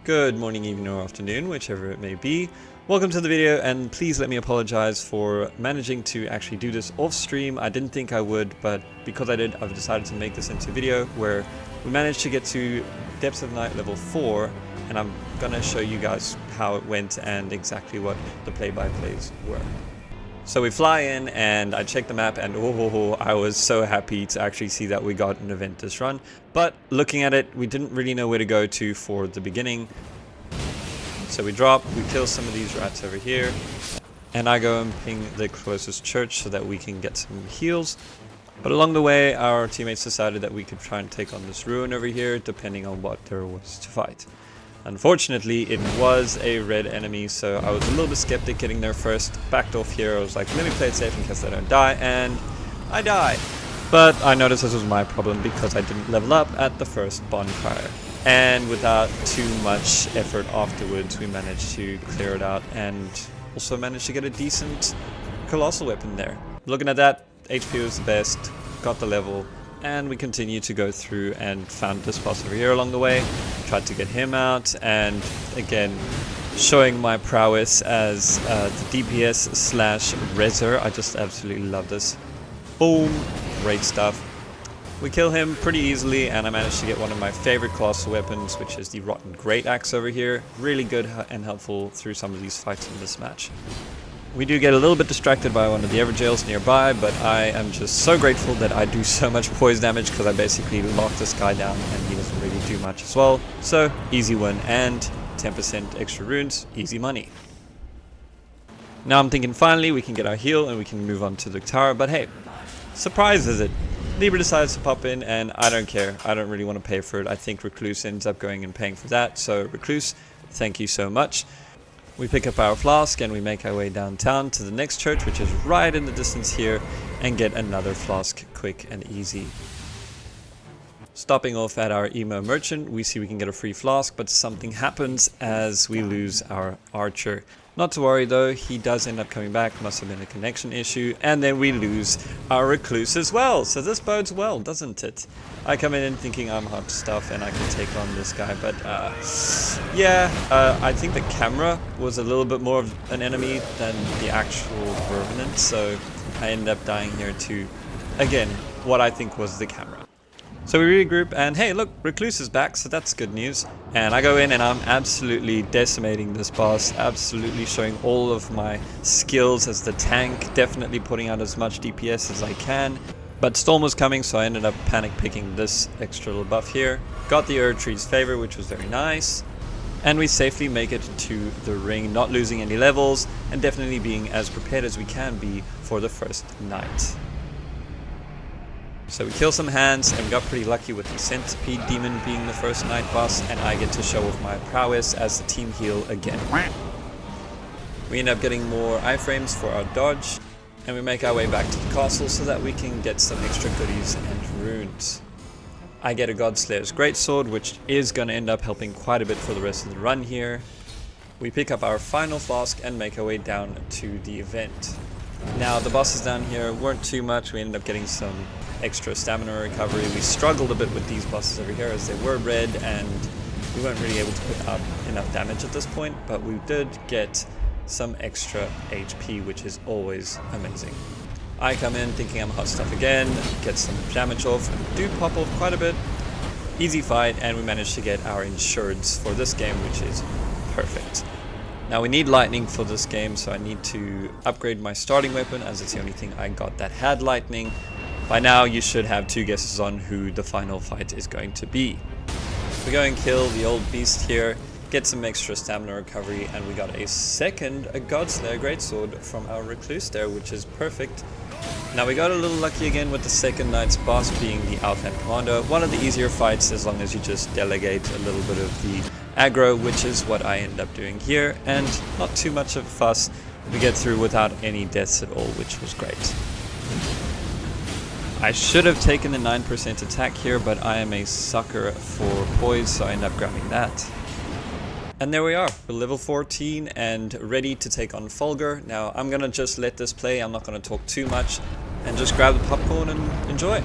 Good morning, evening, or afternoon, whichever it may be. Welcome to the video, and please let me apologize for managing to actually do this off stream. I didn't think I would, but because I did, I've decided to make this into a video where we managed to get to Depths of Night level 4, and I'm gonna show you guys how it went and exactly what the play-by-plays were. So we fly in and I checked the map and I was so happy to actually see that we got an event this run. But looking at it, we didn't really know where to go to for the beginning. So we drop, we kill some of these rats over here, and I go and ping the closest church so that we can get some heals. But along the way, our teammates decided that we could try and take on this ruin over here, depending on what there was to fight. Unfortunately, it was a red enemy, so I was a little bit skeptic getting there first. Backed off here, I was like, let me play it safe in case I don't die, and I die. But I noticed this was my problem because I didn't level up at the first bonfire. And without too much effort afterwards, we managed to clear it out and also managed to get a decent colossal weapon there. Looking at that, HP was the best, got the level, and we continued to go through and found this boss over here along the way. Tried to get him out, and again, showing my prowess as the DPS slash Rezer. I just absolutely love this. Boom, great stuff. We kill him pretty easily, and I managed to get one of my favorite colossal weapons, which is the Rotten Great Axe over here. Really good and helpful through some of these fights in this match. We do get a little bit distracted by one of the Everjails nearby, but I am just so grateful that I do so much poise damage because I basically lock this guy down and he doesn't really do much as well. So, easy win and 10% extra runes, easy money. Now I'm thinking finally we can get our heal and we can move on to the tower, but hey, surprise is it? Libra decides to pop in and I don't care. I don't really want to pay for it. I think Recluse ends up going and paying for that. So Recluse, thank you so much. We pick up our flask and we make our way downtown to the next church, which is right in the distance here, and get another flask quick and easy. Stopping off at our emo merchant, we see we can get a free flask, but something happens as we lose our archer. Not to worry though, he does end up coming back, must have been a connection issue, and then we lose our recluse as well. So this bodes well, doesn't it? I come in thinking I'm hot stuff and I can take on this guy, but I think the camera was a little bit more of an enemy than the actual Revenant, so I ended up dying here to, again, what I think was the camera. So we regroup and hey look, Recluse is back, so that's good news. And I go in and I'm absolutely decimating this boss, absolutely showing all of my skills as the tank, definitely putting out as much DPS as I can. But Storm was coming, so I ended up panic picking this extra little buff here. Got the Erdtree's favor, which was very nice. And we safely make it to the ring, not losing any levels, and definitely being as prepared as we can be for the first night. So we kill some hands, and we got pretty lucky with the Centipede Demon being the first night boss, and I get to show off my prowess as the team heal again. We end up getting more iframes for our dodge, and we make our way back to the castle so that we can get some extra goodies and runes. I get a Godslayer's Greatsword, which is going to end up helping quite a bit for the rest of the run here. We pick up our final flask and make our way down to the event. Now the bosses down here weren't too much, we ended up getting some extra stamina recovery. We struggled a bit with these bosses over here as they were red and we weren't really able to put up enough damage at this point, but we did get some extra HP, which is always amazing. I come in thinking I'm hot stuff again, get some damage off, and do pop off quite a bit. Easy fight, and we managed to get our insureds for this game, which is perfect. Now we need lightning for this game, so I need to upgrade my starting weapon as it's the only thing I got that had lightning. By now you should have two guesses on who the final fight is going to be. We go and kill the old beast here, get some extra stamina recovery, and we got a Godslayer Greatsword from our Recluse there, which is perfect. Now we got a little lucky again with the second night's boss being the Outland Commander. One of the easier fights as long as you just delegate a little bit of the aggro, which is what I end up doing here, and not too much of a fuss. We get through without any deaths at all, which was great. I should have taken the 9% attack here, but I am a sucker for poise, so I end up grabbing that. And there we are, we're level 14 and ready to take on Fulgur. Now I'm gonna just let this play, I'm not gonna talk too much, and just grab the popcorn and enjoy.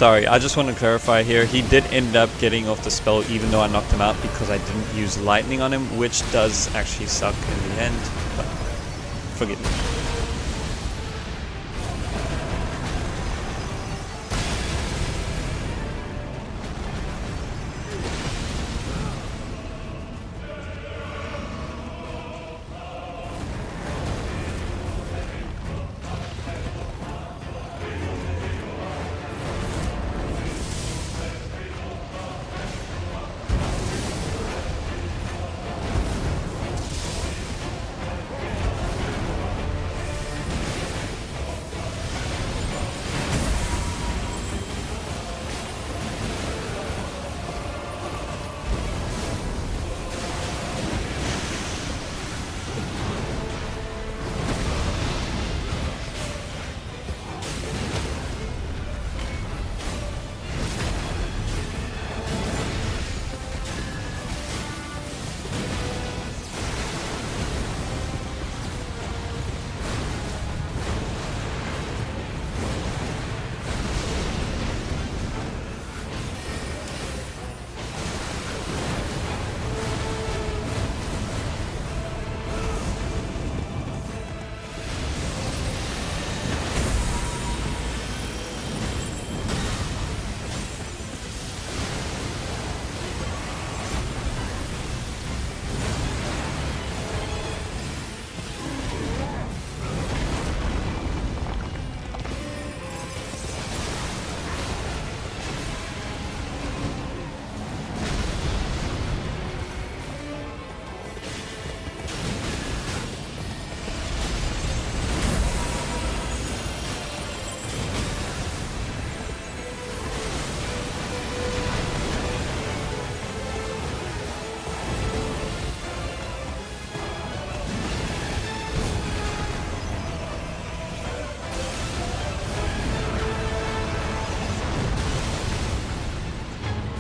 Sorry, I just want to clarify here. He did end up getting off the spell even though I knocked him out because I didn't use lightning on him, which does actually suck in the end, but forgive me.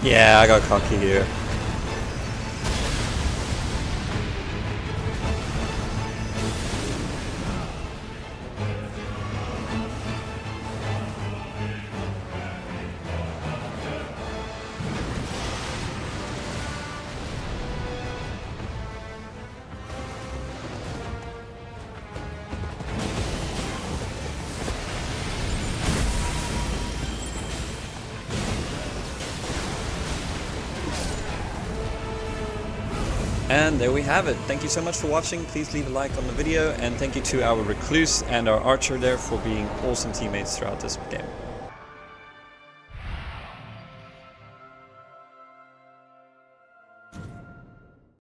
Yeah, I got cocky here. And there we have it. Thank you so much for watching. Please leave a like on the video, and thank you to our recluse and our archer there for being awesome teammates throughout this game.